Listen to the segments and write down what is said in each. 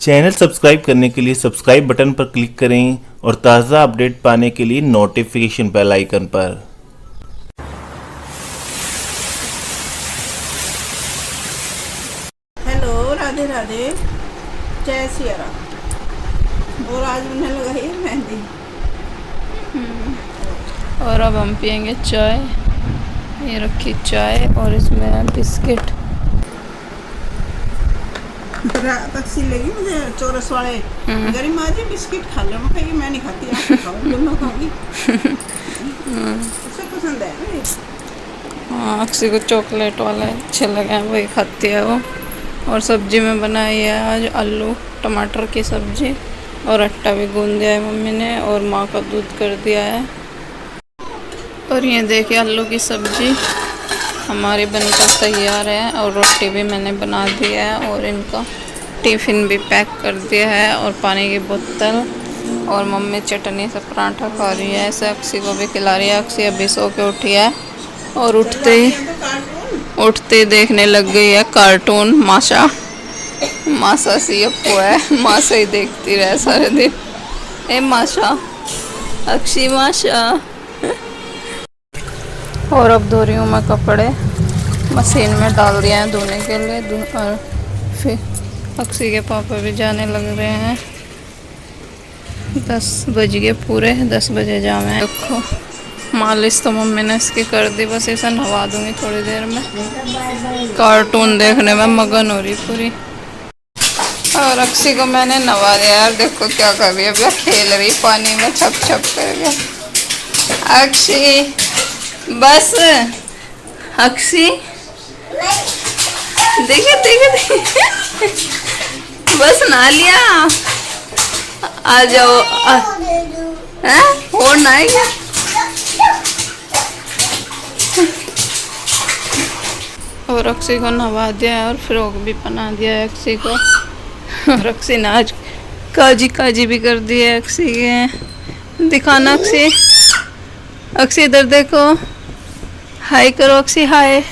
Channel subscribe करने के लिए सब्सक्राइब बटन पर क्लिक करें और ताज़ा अपडेट पाने के लिए नोटिफिकेशन बेल आइकन पर। हेलो, राधे राधे, जय सिया राम। और आज मैंने लगाई है मेहंदी। और अब हम पियेंगे चाय। ये रखी चाय और इसमें है बिस्किट। तक्सी लगी मुझे चौरस वाले गरीब माँ जी बिस्किट खा लो। मैं कही मैं नहीं खाती, आप खाओ, दोनों खाओगी। उसे पसंद है ना। हाँ, अक्सी को चॉकलेट वाले अच्छे लगे हैं, वही खाती है वो। और सब्जी में बनाई है आज आलू टमाटर की सब्जी और आटा भी गूंद दिया है मम्मी ने और माँ का दूध कर दिया है। और ये देखिए आलू की सब्जी हमारी बनकर तैयार है और रोटी भी मैंने बना दी है और इनका टिफ़िन भी पैक कर दिया है और पानी की बोतल। और मम्मी चटनी से पराठा खा रही है, ऐसे अक्सी को भी खिला रही है। अक्सी अभी सो के उठी है और उठते ही देखने लग गई है कार्टून। माशा सी अपो है, माशा ही देखती रहे सारे दिन। ए माशा, अक्सी माशा। और अब धो रही हूँ मैं कपड़े, मशीन में डाल दिया है धोने के लिए। और फिर अक्सी के पापा भी जाने लग रहे हैं। 10 बज गए पूरे, 10 बजे जाना है। देखो मालिश तो मम्मी ने इसकी कर दी, बस इसे नहवा दूंगी थोड़ी देर में। कार्टून देखने में मगन हो रही पूरी। और अक्सी को मैंने नहवा दिया यार, देखो क्या कर रही है, अभी खेल रही पानी में छप छप करके। अक्सी बस, अक्सी देखिए बस नहा लिया, आ जाओ। और नहाएगा। और अक्सी को नहवा दिया है और फ्रॉक भी पहना दिया है अक्सी को। और अक्सी ने आज काजी भी कर दी है अक्सी के। दिखाना अक्सी, अक्सी इधर देखो, हाय करो अक्सी, हाय।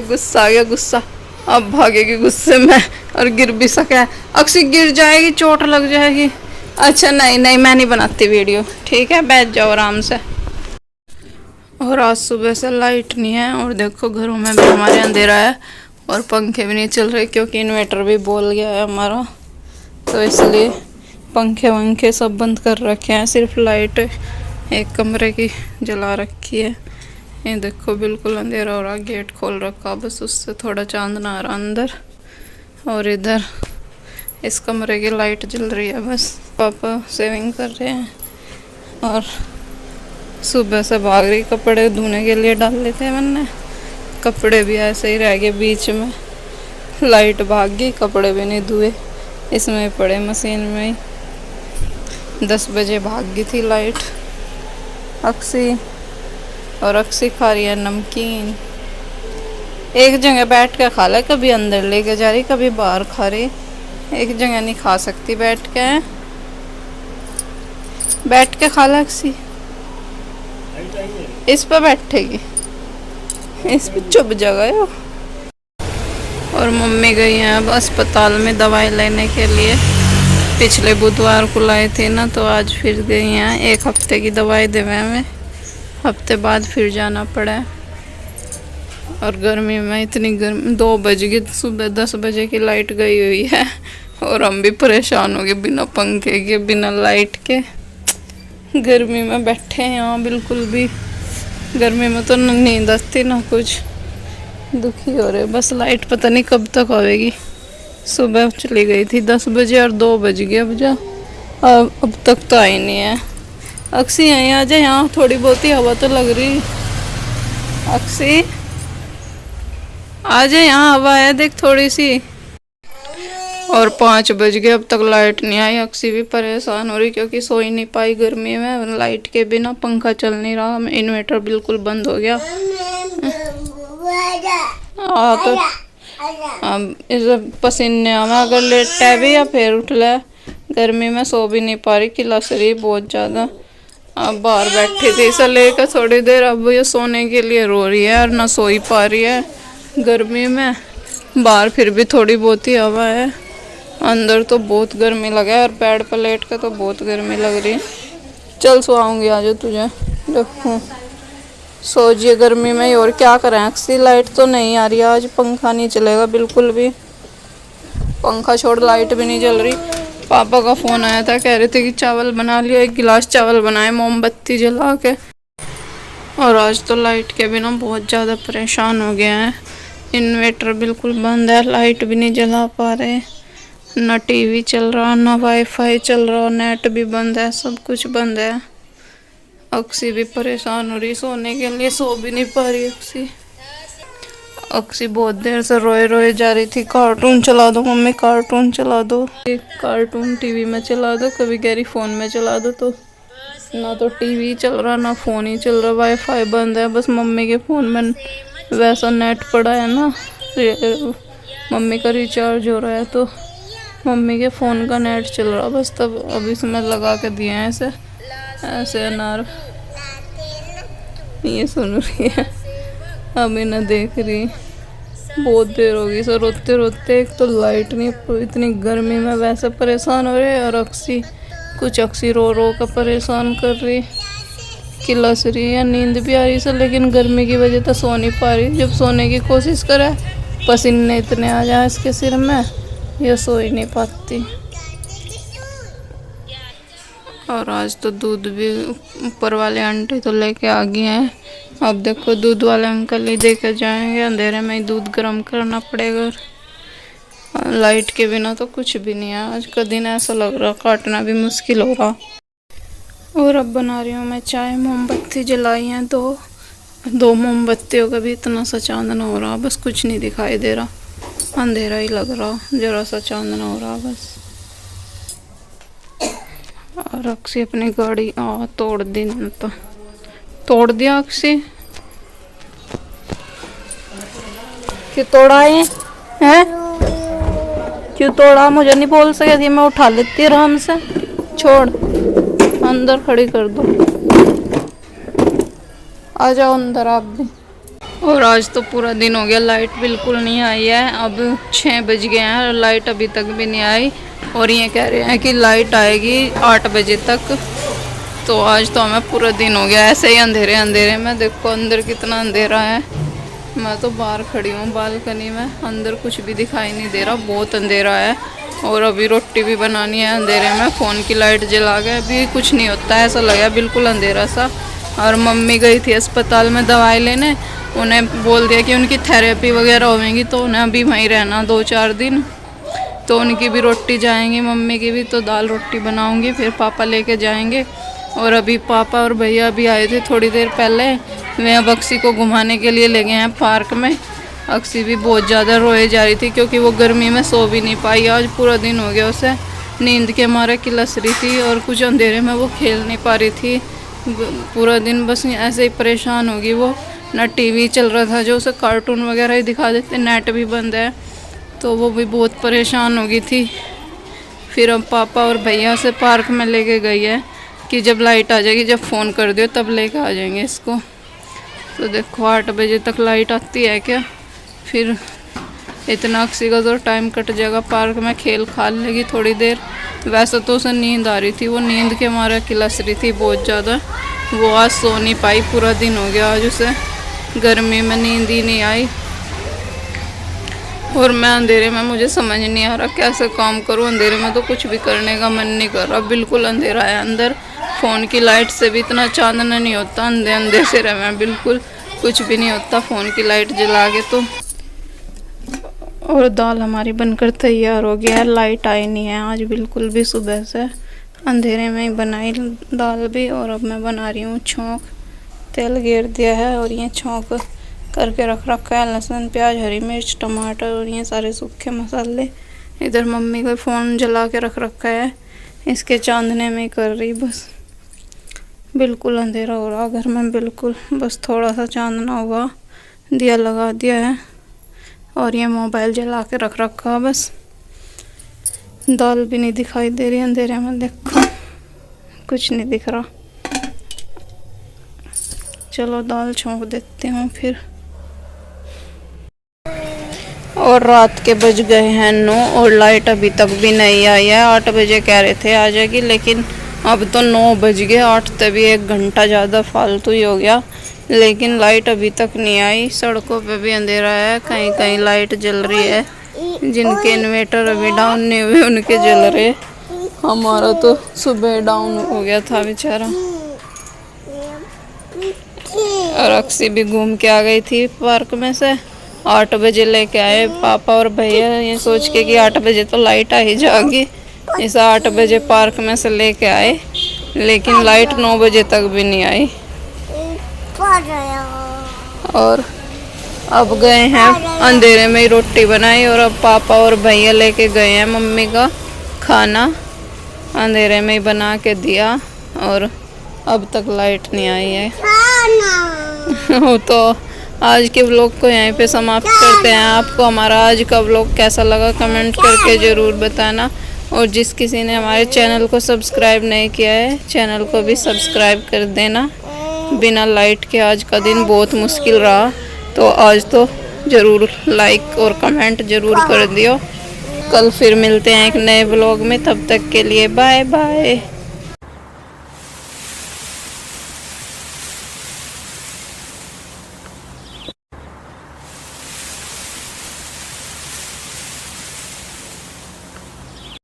गुस्सा आ गया, गुस्सा अब भागेगी गुस्से में और गिर भी सके। अक्सी गिर जाएगी, चोट लग जाएगी। अच्छा नहीं मैं नहीं बनाती वीडियो, ठीक है, बैठ जाओ आराम से। और आज सुबह से लाइट नहीं है और देखो घरों में भी हमारे अंधेरा है और पंखे भी नहीं चल रहे क्योंकि इन्वर्टर भी बोल गया है हमारा, तो इसलिए पंखे वंखे सब बंद कर रखे हैं। सिर्फ लाइट एक कमरे की जला रखी है। ये देखो बिल्कुल अंधेरा हो रहा, गेट खोल रखा, बस उससे थोड़ा चांदना आ रहा अंदर। और इधर इस कमरे की लाइट जल रही है बस। पापा सेविंग कर रहे हैं और सुबह से भाग रही, कपड़े धोने के लिए डाले थे मैंने, कपड़े भी ऐसे ही रह गए बीच में। लाइट भाग गई, कपड़े भी नहीं धुए, इसमें ही पड़े मशीन में ही। 10 बजे भाग गई थी लाइट। अक्सी खा रही है नमकीन। एक जगह बैठ के खा ले, कभी अंदर लेके जा रही कभी बाहर खा रही, एक जगह नहीं खा सकती बैठ के खा ले अक्सी। इस पे बैठेगी, इस पे चुप जगह हो। और मम्मी गई हैं अब अस्पताल में दवाई लेने के लिए। पिछले बुधवार को लाई थी ना, तो आज फिर गई हैं। 1 हफ्ते की दवाई देवे हमें, हफ्ते बाद फिर जाना पड़ा। और गर्मी में इतनी गर्मी, 2 बज गए, सुबह 10 बजे की लाइट गई हुई है और हम भी परेशान हो गए बिना पंखे के बिना लाइट के। गर्मी में बैठे हैं यहाँ, बिल्कुल भी गर्मी में तो न नींद आती ना कुछ, दुखी हो रहे। बस लाइट पता नहीं कब तक आवेगी। सुबह चली गई थी 10 बजे और 2 बज गए अब तक तो आई नहीं है। अक्सी यहीं आ जाए, यहाँ थोड़ी बहुत ही हवा तो लग रही। अक्सी आ जाए, यहाँ हवा है देख थोड़ी सी। और 5 बज गए, अब तक लाइट नहीं आई। अक्सी भी परेशान हो रही क्योंकि सो ही नहीं पाई गर्मी में, लाइट के बिना पंखा चल नहीं रहा, इन्वर्टर बिल्कुल बंद हो गया। तो इस पसीने में अगर लेटा भी या फिर उठ ले, गर्मी में सो भी नहीं पा रही, किलस रही बहुत ज़्यादा। अब बाहर बैठी थी इसे लेकर थोड़ी देर, अब ये सोने के लिए रो रही है और ना सो ही पा रही है गर्मी में। बाहर फिर भी थोड़ी बहुत ही हवा है, अंदर तो बहुत गर्मी लगा है और बेड पर लेट के तो बहुत गर्मी लग रही है। चल सोआऊंगी आज तुझे, देखूं सो जिए गर्मी में ही। और क्या करें अक्सी, लाइट तो नहीं आ रही आज, पंखा नहीं चलेगा बिल्कुल भी, पंखा छोड़ लाइट भी नहीं चल रही। पापा का फ़ोन आया था, कह रहे थे कि चावल बना लियो, 1 गिलास चावल बनाए मोमबत्ती जला के। और आज तो लाइट के बिना बहुत ज़्यादा परेशान हो गए हैं। इन्वर्टर बिल्कुल बंद है, लाइट भी नहीं जला पा रहे, ना टीवी चल रहा, ना वाईफाई चल रहा, नेट भी बंद है, सब कुछ बंद है। अक्सी भी परेशान हो रही सोने के लिए, सो भी नहीं पा रही अक्सी। अक्सी बहुत देर से रोए रोए जा रही थी, कार्टून चला दो मम्मी, कार्टून चला दो, कार्टून टीवी में चला दो, कभी कह रही फ़ोन में चला दो। तो ना तो टीवी चल रहा ना फ़ोन ही चल रहा, वाईफाई बंद है। बस मम्मी के फ़ोन में वैसा नेट पड़ा है ना, मम्मी का रिचार्ज हो रहा है तो मम्मी के फ़ोन का नेट चल रहा बस। तब अभी इसमें लगा के दिए हैं ऐसे ऐसे अनार, ये सुन रही है अभी ना देख रही। बहुत देर हो गई सर रोते रोते, एक तो लाइट नहीं, इतनी गर्मी में वैसे परेशान हो रहे, और अक्सी कुछ अक्सी रो रो कर परेशान कर रही, किलस रही है। नींद भी आ रही सर, लेकिन गर्मी की वजह तो सो नहीं पा रही। जब सोने की कोशिश करे पसीने इतने आ जाए इसके सिर में, ये सो ही नहीं पाती। और आज तो दूध भी ऊपर वाले आंटी तो लेके आ गए हैं। अब देखो दूध वाले अंकल ही देकर जाएंगे, अंधेरे में ही दूध गर्म करना पड़ेगा। लाइट के बिना तो कुछ भी नहीं है, आज का दिन ऐसा लग रहा काटना भी मुश्किल हो रहा। और अब बना रही हूँ मैं चाय, मोमबत्ती जलाई हैं दो मोमबत्तियों का भी इतना सा चांदना हो रहा, बस कुछ नहीं दिखाई दे रहा, अंधेरा ही लग रहा, जरा सा चांदना हो रहा बस। और अक्सी अपनी गाड़ी तोड़ दी, तो तोड़ दिया अक्सी, क्यों तोड़ा है क्यों तोड़ा? मुझे नहीं बोल सके थी, मैं उठा लेती आराम से। छोड़, अंदर खड़ी कर दो, आ जाओ अंदर आप भी। और आज तो पूरा दिन हो गया, लाइट बिल्कुल नहीं आई है। अब 6 बज गए हैं और लाइट अभी तक भी नहीं आई, और ये कह रहे हैं कि लाइट आएगी 8 बजे तक। तो आज तो हमें पूरा दिन हो गया ऐसे ही अंधेरे अंधेरे में। देखो अंदर कितना अंधेरा है, मैं तो बाहर खड़ी हूँ बालकनी में, अंदर कुछ भी दिखाई नहीं दे रहा, बहुत अंधेरा है। और अभी रोटी भी बनानी है अंधेरे में, फ़ोन की लाइट जला के अभी कुछ नहीं होता है, ऐसा लगा बिल्कुल अंधेरा सा। और मम्मी गई थी अस्पताल में दवाई लेने, उन्हें बोल दिया कि उनकी थेरेपी वगैरह होगी, तो उन्हें अभी वहीं रहना 2-4 दिन। तो उनकी भी रोटी जाएंगी, मम्मी की भी, तो दाल रोटी बनाऊंगी, फिर पापा लेके जाएंगे। और अभी पापा और भैया भी आए थे थोड़ी देर पहले, वे अब अक्सी को घुमाने के लिए ले गए हैं पार्क में। अक्सी भी बहुत ज़्यादा रोए जा रही थी, क्योंकि वो गर्मी में सो भी नहीं पाई, आज पूरा दिन हो गया उसे, नींद के मारे किलस रही थी, और कुछ अंधेरे में वो खेल नहीं पा रही थी पूरा दिन, बस ऐसे ही परेशान होगी वो। ना टीवी चल रहा था, जो उसे कार्टून वगैरह ही दिखा देते, नेट भी बंद है, तो वो भी बहुत परेशान हो गई थी। फिर अब पापा और भैया से पार्क में लेके गई है कि जब लाइट आ जाएगी, जब फ़ोन कर दियो तब लेके आ जाएंगे इसको। तो देखो 8 बजे तक लाइट आती है क्या, फिर इतना अक्सी का तो टाइम कट जाएगा, पार्क में खेल खाल लेगी थोड़ी देर। वैसे तो उसे नींद आ रही थी, वो नींद के मारे किलस रही थी बहुत ज़्यादा, वो आज सो नहीं पाई, पूरा दिन हो गया आज उसे, गर्मी में नींद ही नहीं आई। और मैं अंधेरे में, मुझे समझ नहीं आ रहा कैसे काम करूं, अंधेरे में तो कुछ भी करने का मन नहीं कर रहा, बिल्कुल अंधेरा है अंदर। फ़ोन की लाइट से भी इतना चांदना नहीं होता, अंधे अंधे से रहे, बिल्कुल कुछ भी नहीं होता फ़ोन की लाइट जला के तो। और दाल हमारी बनकर तैयार हो गया है, लाइट आई नहीं है आज बिल्कुल भी, सुबह से अंधेरे में ही बनाई दाल भी। और अब मैं बना रही हूँ छौंक, तेल घेर दिया है और ये छौंक करके रख रखा है, लहसुन प्याज हरी मिर्च टमाटर और ये सारे सूखे मसाले। इधर मम्मी को फ़ोन जला के रख रखा है, इसके चांदने में कर रही, बस बिल्कुल अंधेरा हो रहा घर में बिल्कुल, बस थोड़ा सा चांदना हुआ, दिया लगा दिया है और ये मोबाइल जला के रख रखा, बस दाल भी नहीं दिखाई दे रही अंधेरे में, देखो कुछ नहीं दिख रहा। चलो दाल छौंक देती हूँ फिर। और रात के बज गए हैं 9 और लाइट अभी तक भी नहीं आई है। 8 बजे कह रहे थे आ जाएगी, लेकिन अब तो 9 बज गए। 8 तभी 1 घंटा ज़्यादा फालतू ही हो गया, लेकिन लाइट अभी तक नहीं आई। सड़कों पे भी अंधेरा है, कहीं कहीं लाइट जल रही है। जिनके इन्वर्टर अभी डाउन नहीं हुए उनके जल रहे। हमारा तो सुबह डाउन हो गया था बेचारा। और अक्सी भी घूम के आ गई थी पार्क में से। 8 बजे लेके आए पापा और भैया, ये सोच के कि 8 बजे तो लाइट आ ही जाएगी। इस 8 बजे पार्क में से लेके आए, लेकिन लाइट 9 बजे तक भी नहीं आई। और अब गए हैं अंधेरे में ही रोटी बनाई, और अब पापा और भैया लेके गए हैं मम्मी का खाना। अंधेरे में ही बना के दिया और अब तक लाइट नहीं आई है। तो आज के व्लॉग को यहीं पे समाप्त करते हैं। आपको हमारा आज का व्लॉग कैसा लगा कमेंट करके ज़रूर बताना। और जिस किसी ने हमारे चैनल को सब्सक्राइब नहीं किया है, चैनल को भी सब्सक्राइब कर देना। बिना लाइट के आज का दिन बहुत मुश्किल रहा, तो आज तो ज़रूर लाइक और कमेंट ज़रूर कर दियो। कल फिर मिलते हैं एक नए व्लॉग में, तब तक के लिए बाय बाय।